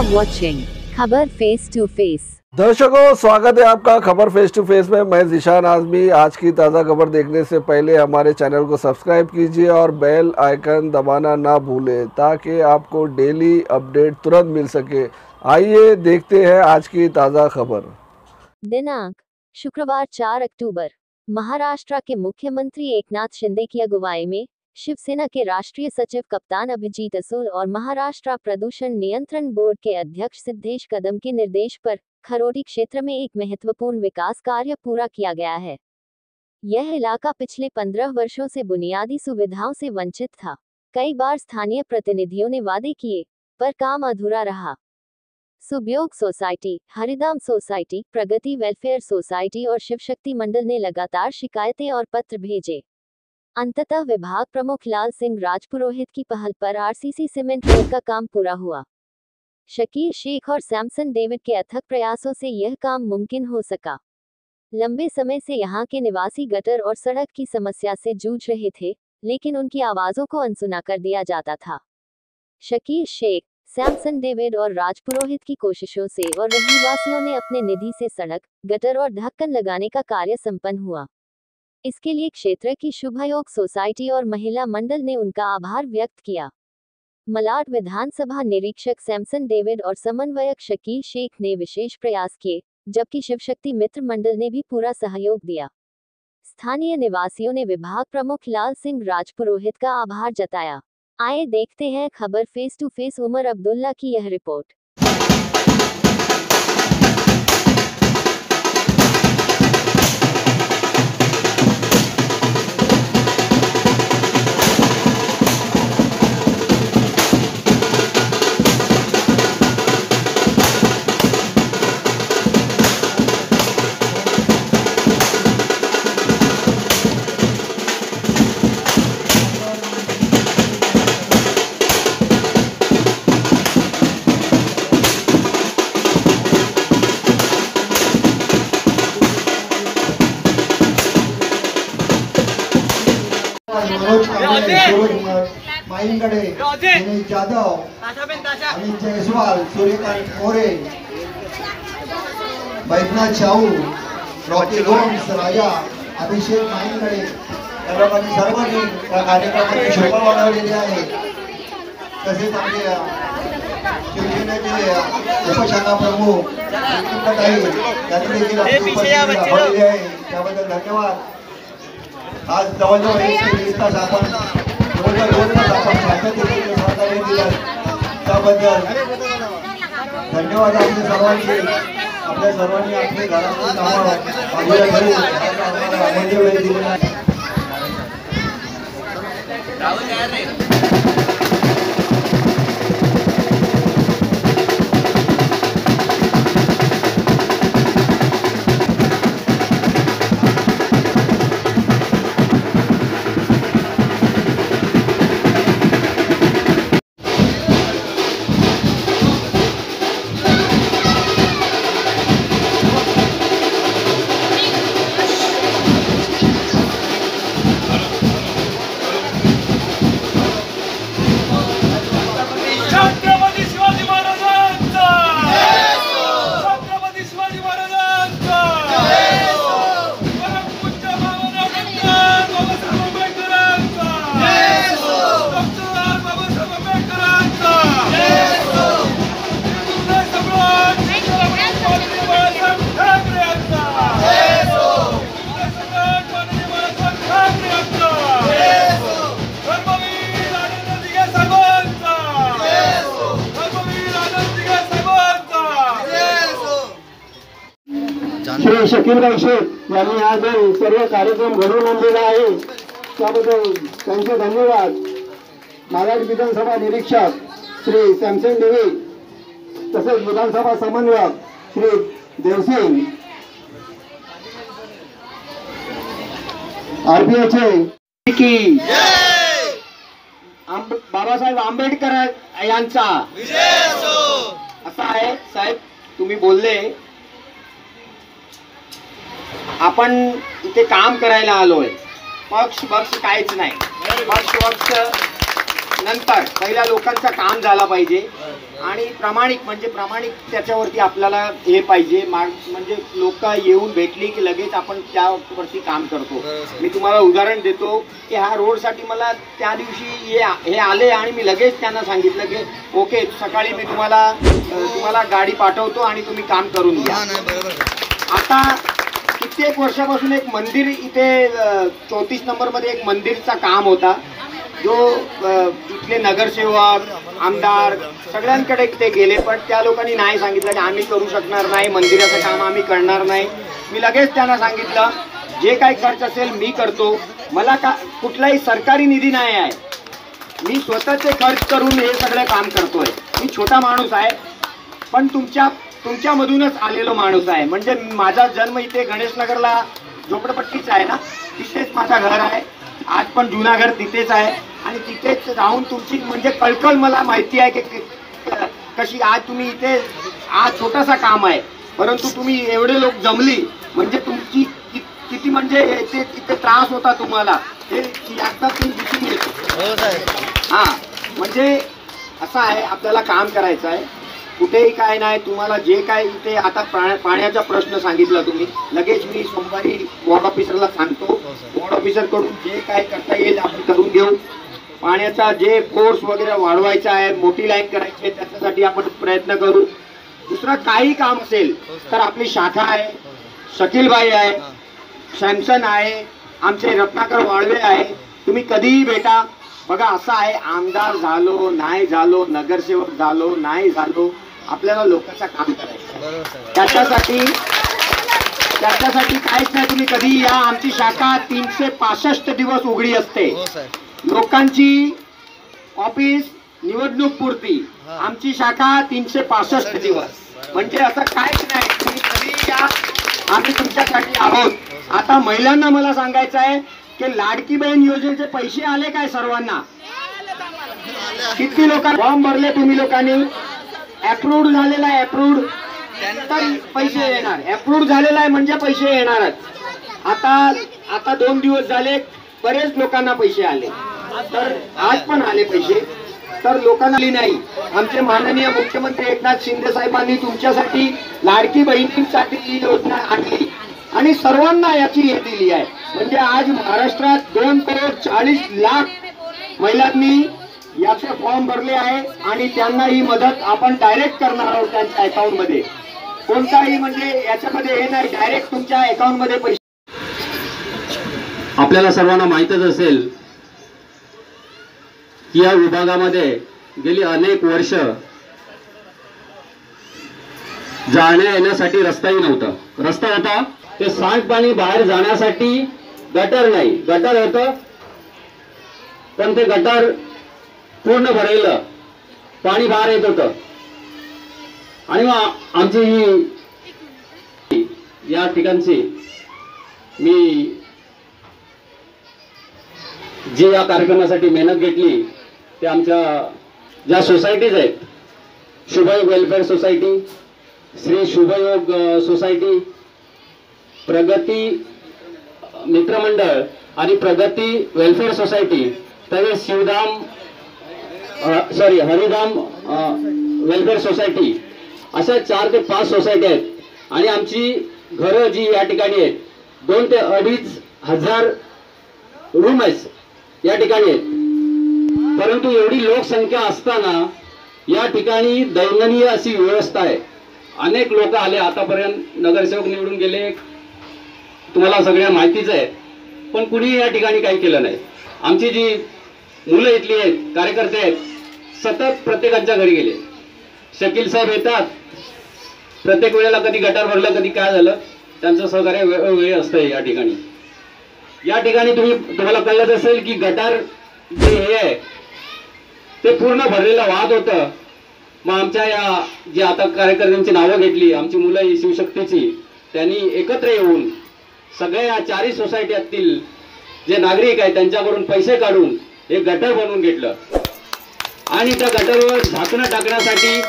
are watching खबर face to face. दर्शकों, स्वागत है आपका खबर फेस टू फेस में। मैं ज़ीशान आज़मी। आज की ताज़ा खबर देखने से पहले हमारे चैनल को सब्सक्राइब कीजिए और बेल आइकन दबाना ना भूलें ताकि आपको डेली अपडेट तुरंत मिल सके। आइए देखते हैं आज की ताज़ा खबर। दिनांक शुक्रवार 4 अक्टूबर। महाराष्ट्र के मुख्यमंत्री एकनाथ शिंदे की अगुवाई में शिवसेना के राष्ट्रीय सचिव कप्तान अभिजीत असूर और महाराष्ट्र प्रदूषण नियंत्रण बोर्ड के अध्यक्ष सिद्धेश कदम के निर्देश पर खरोड़ी क्षेत्र में एक महत्वपूर्ण विकास कार्य पूरा किया गया है। यह इलाका पिछले 15 वर्षों से बुनियादी सुविधाओं से वंचित था। कई बार स्थानीय प्रतिनिधियों ने वादे किए, पर काम अधूरा रहा। सुभयोग सोसाइटी, हरिधाम सोसाइटी, प्रगति वेलफेयर सोसाइटी और शिवशक्ति मंडल ने लगातार शिकायतें और पत्र भेजे। अंततः विभाग प्रमुख लाल सिंह राजपुरोहित की पहल पर आरसीसी सीमेंट रोड का काम पूरा हुआ। शकील शेख और सैमसन डेविड के अथक प्रयासों से यह काम मुमकिन हो सका। लंबे समय से यहां के निवासी गटर और सड़क की समस्या से जूझ रहे थे, लेकिन उनकी आवाजों को अनसुना कर दिया जाता था। शकील शेख, सैमसन डेविड और राजपुरोहित की कोशिशों से और रहवासियों ने अपने निधि से सड़क, गटर और ढक्कन लगाने का कार्य संपन्न हुआ। इसके लिए क्षेत्र की शुभयोग सोसाइटी और महिला मंडल ने उनका आभार व्यक्त किया। मलाड विधानसभा निरीक्षक सैमसन डेविड और समन्वयक शकील शेख ने विशेष प्रयास किए, जबकि शिवशक्ति मित्र मंडल ने भी पूरा सहयोग दिया। स्थानीय निवासियों ने विभाग प्रमुख लाल सिंह राजपुरोहित का आभार जताया। आइए देखते हैं खबर face to face. Omar Abdullah की यह report. Maingade, Dinesh Jadhav, Amit Jaiswal, Suryakant More, Baijnath Shahu, Rocky Lones, Raja, Abhishek Maingade या लोकांनी सर्वांनी या कार्यक्रमाची शोभा वाढवलेली आहे। तसेच आमचे शिवसेनेचे उपशाखा प्रमुख त्यांनी देखील आपली उपस्थिती दाखवलेली आहे, त्याबद्दल धन्यवाद। आज जवळजवळ 1 तास आपण शांततेने सहकार्य दिलं, त्याबद्दल धन्यवाद आपल्या सर्वांचे। आपल्या सर्वांनी आपले घरातली कामं बाजूला ठेवून अमूल्य वेळ दिलेला आहे। श्री शकीलभाई शेख यांनी आज सर्व कार्यक्रम घडवून आणलेला आहे, त्याबद्दल त्यांचे धन्यवाद। मालाड विधानसभा निरीक्षक श्री सॅमसन डेव्हिड, तसेच विधानसभा समन्वयक श्री देवसिंग, आरपीआयचे की बाबासाहेब आंबेडकर यांचा असा आहे। साहेब, तुम्ही बोलले आपण इथे काम करायला आलोय, पक्ष काहीच नाही। पक्ष नंतर पहिल्या लोकांचं काम झालं पाहिजे, आणि प्रामाणिक त्याच्यावरती आपल्याला हे पाहिजे म्हणजे लोक येऊन भेटली की लगेच आपण त्यावरती काम करतो. मी तुम्हाला उदाहरण देतो की ह्या रोडसाठी मला त्या दिवशी हे आले आणि मी लगेच त्यांना सांगितलं की ओके सकाळी मी तुम्हाला गाडी पाठवतो आणि तुम्ही काम करून घ्या. आता कित्येक वर्षापासून एक मंदिर इथे 34 नंबरमध्ये एक मंदिरचा काम होता जो इथले नगरसेवक आमदार सगळ्यांकडे ते गेले पण त्या लोकांनी नाही सांगितलं की आम्ही करू शकणार नाही, मंदिराचं काम आम्ही करणार नाही. मी लगेच त्यांना सांगितलं जे काही खर्च असेल मी करतो, मला कुठलाही सरकारी निधी नाही आहे, मी स्वतःचे खर्च करून हे सगळं काम करतोय. मी छोटा माणूस आहे पण तुमच्यामधूनच आलेलो माणूस आहे. म्हणजे माझा जन्म इथे गणेशनगरला झोपडपट्टीच आहे ना, तिथेच माझं घर आहे, आज पण जुना घर तिथेच आहे आणि तिथेच राहून तुमची म्हणजे कळकळ मला माहिती आहे की कशी आज तुम्ही इथे आज छोटासा काम आहे परंतु तुम्ही एवढे लोक जमली म्हणजे तुमची किती म्हणजे इथे त्रास होता तुम्हाला हे आता तुम्ही दिसून येतो. हां म्हणजे असं आहे आपल्याला काम करायचं आहे, कुठेही काय नाही. तुम्हाला जे काय इथे आता पाण्याचा प्रश्न सांगितला तुम्ही लगेच मी सोमवारी वॉर्ड ऑफिसरला सांगतो, वॉर्ड ऑफिसरकडून जे काय करता येईल आपण करून घेऊ. पाण्याचा जे फोर्स वगैरे वाढवायचा आहे, मोठी लाईन करायची आहे त्याच्यासाठी आपण प्रयत्न करू. दुसरं काही काम असेल तर आपली शाखा आहे, शकीलबाई आहे, सॅमसन आहे, आमचे रत्नाकर वाळवे आहे, तुम्ही कधीही भेटा. बघा असं आहे आमदार झालो नाही झालो नगरसेवक झालो नाही झालो आपल्याला लोकांचं काम करायचं. त्याच्यासाठी काहीच नाही, तुम्ही कधी या. आमची शाखा 365 दिवस उघडी असते. लोकांची ऑफिस निवडणूक पुरती आमची शाखा 365 दिवस म्हणजे असं काहीच नाही, तुम्ही कधी या, आम्ही तुमच्यासाठी आहोत. आता महिलांना मला सांगायचं आहे की लाडकी बहीण योजनेचे पैसे आले काय सर्वांना? किती लोकांना फॉर्म भरले तुम्ही लोकांनी? अप्रूव्ड झालेला आहे, अप्रूव्ड तर पैसे येणार. अप्रूव्ड झालेला आहे म्हणजे पैसे येणारच. आता 2 दिवस झाले बरेच लोकांना पैसे आले, तर आज पण आले पैसे, तर लोकांना आली नाही. आमचे माननीय मुख्यमंत्री एकनाथ शिंदे साहेबांनी तुमच्यासाठी लाडकी बहिणींसाठी ही योजना आणली आणि सर्वांना याची हे दिली आहे. म्हणजे आज महाराष्ट्रात 2,40,00,000 महिलांनी याचे फॉर्म भरले आहे आणि त्यांना ही मदत आपण डायरेक्ट करणार आहोत त्यांच्या अकाउंट मध्ये. कोणताही म्हणजे याच्यामध्ये हे नाही, डायरेक्ट तुमच्या अकाउंट मध्ये पैसे. आपल्याला सर्वांना माहीतच असेल की या विभागामध्ये गेली अनेक वर्ष जाण्या येण्यासाठी रस्ताही नव्हता. रस्ता होता ते सांडपाणी बाहेर जाण्यासाठी गटर नाही, गटर होतं पण ते गटर पूर्ण भरलेलं, पाणी बाहेर येत होतं. आणि मग आमची ही या ठिकाणची मी जी या कार्यक्रमासाठी मेहनत घेतली ते आमच्या ज्या सोसायटीज आहेत, शुभयोग वेलफेअर सोसायटी, श्री शुभयोग सोसायटी, प्रगती मित्रमंडळ आणि प्रगती वेलफेअर सोसायटी, तसेच हरिधाम वेलफेअर सोसायटी, अशा 4 ते 5 सोसायटी आहेत. आणि आमची घरं जी या ठिकाणी आहेत 2 ते 2.5 हजार रूम्स या ठिकाणी आहेत. परंतु एवढी लोकसंख्या असताना या ठिकाणी दैनंदिन अशी व्यवस्था आहे. अनेक लोक आले, आतापर्यंत नगरसेवक निवडून गेले, तुम्हाला सगळ्या माहितीच आहे, पण कुणी या ठिकाणी काही केलं नाही. आमची जी मुलं इथली आहेत, कार्यकर्ते आहेत, सतत प्रत्येकाच्या घरी गेले. शकील साहेब येतात प्रत्येक वेळेला, कधी गटार भरलं कधी काय झालं, त्यांचं सहकार्य वेळोवेळी असतंय. या ठिकाणी तुम्हाला कळलं असेल की गटार जे हे आहे ते पूर्ण भरलेलं वाहत होतं. मग आमच्या या जी आता कार्यकर्त्यांची नावं घेतली, आमची मुलं ही शिवशक्तीची, त्यांनी एकत्र येऊन सगळ्या या 4 सोसायटीतील जे नागरिक आहेत त्यांच्याकडून पैसे काढून एक गटर बनवून घेतलं. आणि त्या गटरवर झाकणं टाकण्यासाठी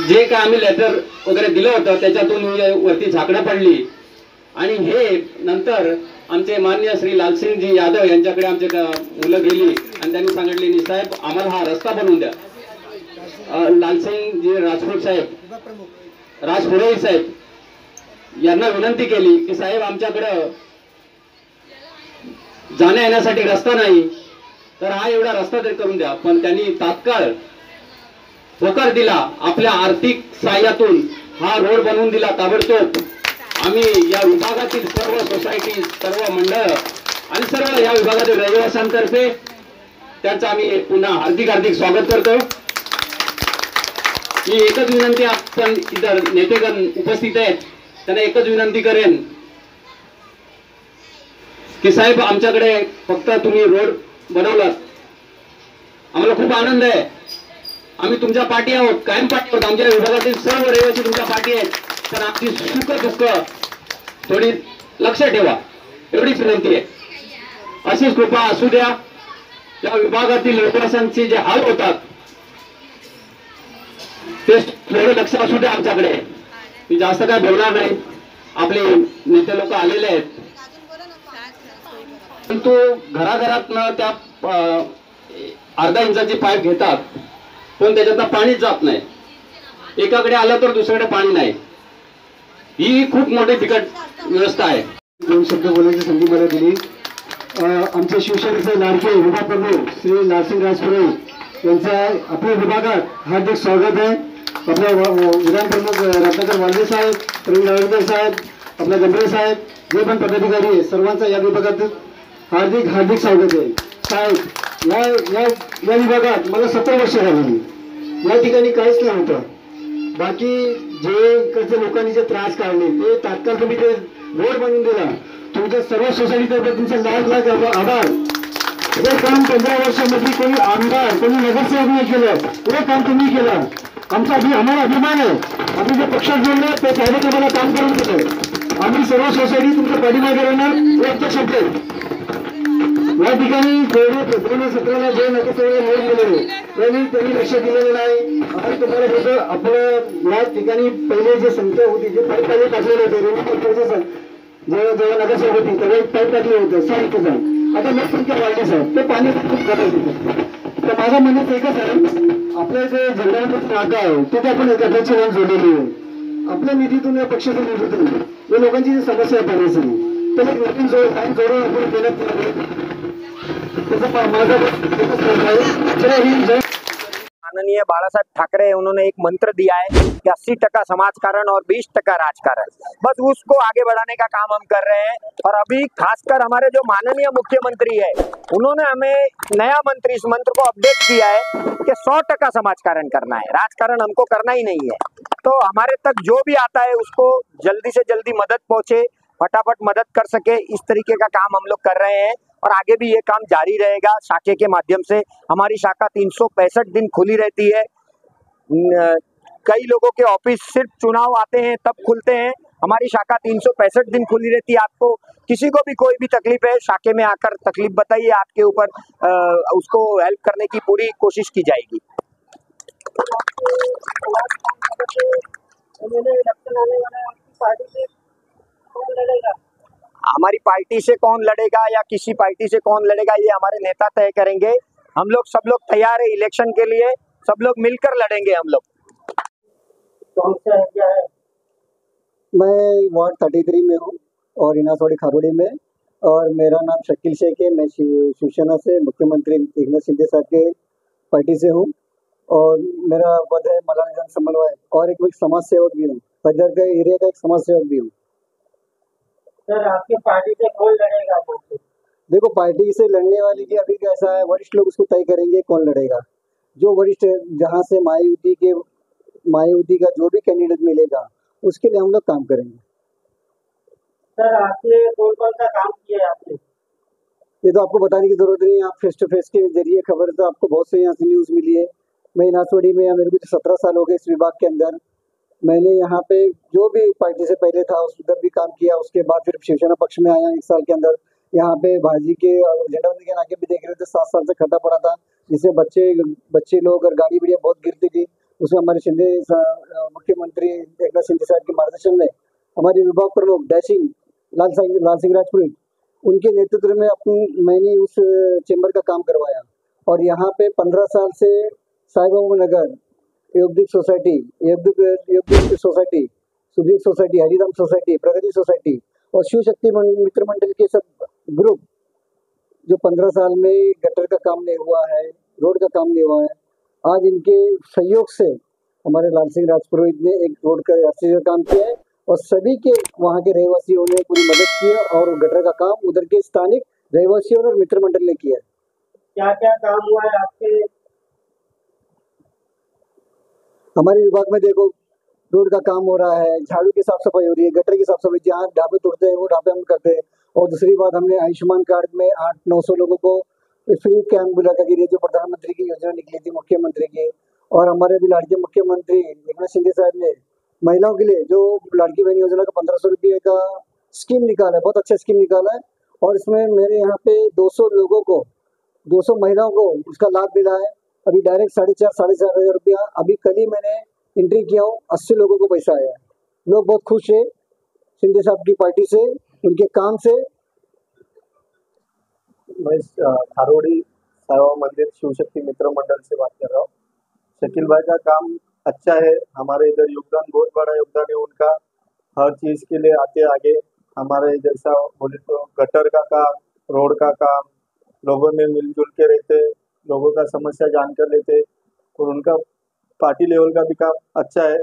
जे काय आम्ही लेटर वगैरे दिलं होतं त्याच्यातून वरती झाकणं पडली. आणि हे नंतर आमचे मान्य श्री लालसिंगजी यादव यांच्याकडे आमचे मुलं गेली आणि त्यांनी सांगितले, साहेब आम्हाला हा रस्ता बनवून द्या. लालसिंग जी राजपूत साहेब, राजपुरोहित साहेब यांना विनंती केली की साहेब आमच्याकडं जाण्या येण्यासाठी रस्ता नाही, तर हा एवढा रस्ता तरी करून द्या. पण त्यांनी तात्काळ होकार दिला. आपल्या आर्थिक सहाय्यातून हा रोड बनवून दिला ताबडतोब. आम्ही या विभागातील सर्व सोसायटी, सर्व मंडळ आणि सर्व या विभागातील रहिवाशांतर्फे त्यांचं आम्ही पुन्हा हार्दिक स्वागत करतो. मी एकच विनंती, आपण इतर नेतेगण उपस्थित आहेत त्यांना एकच विनंती करेन की साहेब आमच्याकडे फक्त तुम्ही रोड बनवलात, आम्हाला खूप आनंद आहे. आम्ही तुमच्या पाठी आहोत, कायम पाठी आहोत. आमच्या विभागातील सर्व रहिवासी तुमच्या पाठी आहेत. पण आमची सुख दुःख थोडी लक्ष ठेवा, एवढीच विनंती आहे. अशीच कृपा असू द्या. या विभागातील रहिवाशांचे जे हाल होतात ते थोडं लक्ष असू द्या आमच्याकडे. मी जास्त काय बोलणार नाही, आपले नेते लोक आलेले आहेत. परंतु घराघरातनं त्या अर्धा इंचाची पाईप घेतात, पण त्याच्यातनं पाणीच जात नाही. एकाकडे आलं तर दुसरीकडे पाणी नाही. ही खूप मोठी बिकट व्यवस्था आहे. दोन शब्द बोलायची संधी मला दिली. आमचे शिवसेनेचे लाडके विभाग प्रमुख श्री लालसिंग राजपुरोहित यांचं आपल्या विभागात हार्दिक स्वागत आहे. आपल्या विधान प्रमुख रत्नाकर वालदे साहेब, प्रवीण नारळकर साहेब, आपला गंभीर साहेब, जे पण पदाधिकारी आहे सर्वांचा या विभागात हार्दिक स्वागत आहे. साहेब या विभागात मला 17 वर्ष झालेली. या ठिकाणी काहीच नव्हतं. बाकी जे इकडच्या लोकांनी जे त्रास काढले ते तात्काळ तुम्ही ते रोड बनवून दिला. तुमच्या सर्व सोसायटीतर्फे तुमचे लाख आभार. हे काम 15 वर्षामध्ये कोणी आमदार, कोणी नगरसेवक नाही केलं, हे काम तुम्ही केलं. आम्हाला अभिमान आहे. आम्ही जे पक्षात जोडले ते त्याने तुम्हाला काम करून दिलं. आम्ही सर्व सोसायटी तुमच्या पाठीमागे राहणार हे आमचे शब्द आहेत. या ठिकाणी 2017ला जे नगरसेवक निवडून गेलेले त्यांनी लक्ष दिलेलं नाही. आणि तुम्हाला कसं आपलं या ठिकाणी पहिले जे संख्या होती, जे पाईप टाकलेले होते, जेव्हा नगरसेवक होती तेव्हा पाईप टाकले होते 6 जण. आता लोकसंख्या वाढली साहेब, ते पाणी खूप गरज होतं. तर माझा म्हणणं एकच आहे, आपलं जे जंगलाचं नाका आहे ते आपण एखाद्याची लाईन जोडलेली आहे. आपल्या निधीतून या पक्षाचं निधीतून या लोकांची जी समस्या आहे पाण्याची, त्याला एक नवीन लाईन जोडून आपण देण्यात त्याचा माझा जय हिंद, जय. माननीय बालासाहेब ठाकरे उन्होंने एक मंत्र दिया है कि 80% समाजकारण और 20% राजकारण, बस उसको आगे बढ़ाने का काम हम कर रहे हैं. और अभी खासकर हमारे जो माननीय मुख्यमंत्री है उन्होंने हमें नया मंत्र, इस मंत्र को अपडेट किया है कि 100% समाजकारण करना है, राजकारण हमको करना ही नहीं है. तो हमारे तक जो भी आता है उसको जल्दी से जल्दी मदद पहुंचे, फटाफट मदद कर सके, इस तरीके का काम हम लोग कर रहे हैं. और आगे भी ये काम जारी रहेगा. शाखे के माध्यम से हमारी शाखा 365 दिन खुली रहती है. कई लोगों के ऑफिस सिर्फ चुनाव आते हैं तब खुलते हैं, हमारी शाखा 365 दिन खुली रहती है. आपको किसी को भी कोई भी तकलीफ है, शाखे में आकर तकलीफ बताइए, आपके ऊपर उसको हेल्प करने की पूरी कोशिश की जाएगी. हमारी पार्टी से कौन लड़ेगा या किसी पार्टी से कौन लड़ेगा ये हमारे नेता तय करेंगे. हम लोग सब लोग तैयार है इलेक्शन के लिए, सब लोग मिलकर लड़ेंगे. हम लोग मैं वार्ड 33 में हूँ और इनासवाड़ी खारोड़ी में, और मेरा नाम शकील शेख है. मैं शिवसेना से मुख्यमंत्री एकनाथ शिंदे साहब के पार्टी से हूँ, और मेरा पद है मलाना जन समन्वय, और एक समाज सेवक भी हूँ. पदर का एरिया का एक समाज सेवक भी हूँ. सर आपके पार्टी से कौन लड़ेगा? देखो, पार्टी से लड़ने वाली की अभी कैसा है, वरिष्ठ लोग उसको तय करेंगे कौन लड़ेगा. जो वरिष्ठ, जहाँ से मायावती का जो भी कैंडिडेट मिलेगा उसके लिए हम लोग काम करेंगे. सर आपने कौन कौन सा काम किया है आपने? ये तो आपको बताने की जरूरत नहीं है. आप फेस टू फेस के जरिए खबर तो आपको बहुत से यहाँ से न्यूज़ मिली है. मैं इनासवाड़ी में, मेरे को 17 साल हो गए इस विभाग के अंदर. मैंने यहाँ पे जो भी पार्टी से पहले था उधर भी काम किया. उसके बाद फिर शिवसेना पक्ष में आया 1 साल के अंदर. यहाँ पे भाजी के और झंडाबंदी के नाके भी देख रहे थे, 7 साल से खड्डा पड़ा था, जिससे बच्चे लोग और गाड़ी बढ़िया बहुत गिरती थी. उसमें हमारे मुख्यमंत्री एकनाथ शिंदे साहब के मार्गदर्शन में हमारे विभाग प्रमुख डैशिंग लालसिंग राजपुरोहित, उनके नेतृत्व में मैंने उस चेंबर का काम करवाया. और यहाँ पे 15 साल से Sai Babu Nagar Yogdeep society, Yogdeep society, Sudeep society, Hariram society, Pragati society और शिव शक्ति मित्र मंडल के सब ग्रुप जो 15 साल में गटर का काम नहीं हुआ है, रोड का काम नहीं हुआ है, आज इनके सहयोग से हमारे लाल सिंह राजपुरोहित ने एक रोड का रास्ते का काम किया है और सभी के वहाँ के रहवासियों ने पूरी मदद की है और गटर का काम उधर के स्थानिक रहवासियों और मित्र मंडल ने किया है। क्या क्या काम हुआ है आपके? हमारे विभाग में देखो रोड का काम हो रहा है, झाड़ू की साफ सफाई हो रही है, गटर की साफ सफाई, जहाँ ढाबे टूटते हैं वो ढाबे हम करते हैं। और दूसरी बात, हमने आयुष्मान कार्ड में 800-900 लोगों को फ्री कैंप बुला कर जो प्रधानमंत्री की योजना निकली थी मुख्यमंत्री की, और हमारे भी लाड़के मुख्यमंत्री एकनाथ शिंदे साहब ने महिलाओं के लिए जो लाड़की बहन योजना का 1500 रुपये का स्कीम निकाला है, बहुत अच्छा स्कीम निकाला है। और इसमें मेरे यहाँ पे 200 लोगों को, 200 महिलाओं को उसका लाभ मिला है। अभी डायरेक्ट 4,500 हज़ार रुपया अभी कल ही मैंने एंट्री किया हूँ, 80 लोगों को पैसा आया है। लोग बहुत खुश है शिंदे साहब की पार्टी से, उनके काम से। मैं खारोड़ी साईबाबा मंदिर शिवशक्ति मित्र मंडल से बात कर रहा हूँ। शकील भाई का काम अच्छा है, हमारे इधर योगदान बहुत बड़ा योगदान है उनका, हर चीज़ के लिए आते आगे। हमारे जैसा बोले तो गटर का काम, रोड का काम, लोगों में मिलजुल के रहते, लोगों का समस्या जानकर लेते और उनका पार्टी लेवल का भी काम अच्छा है।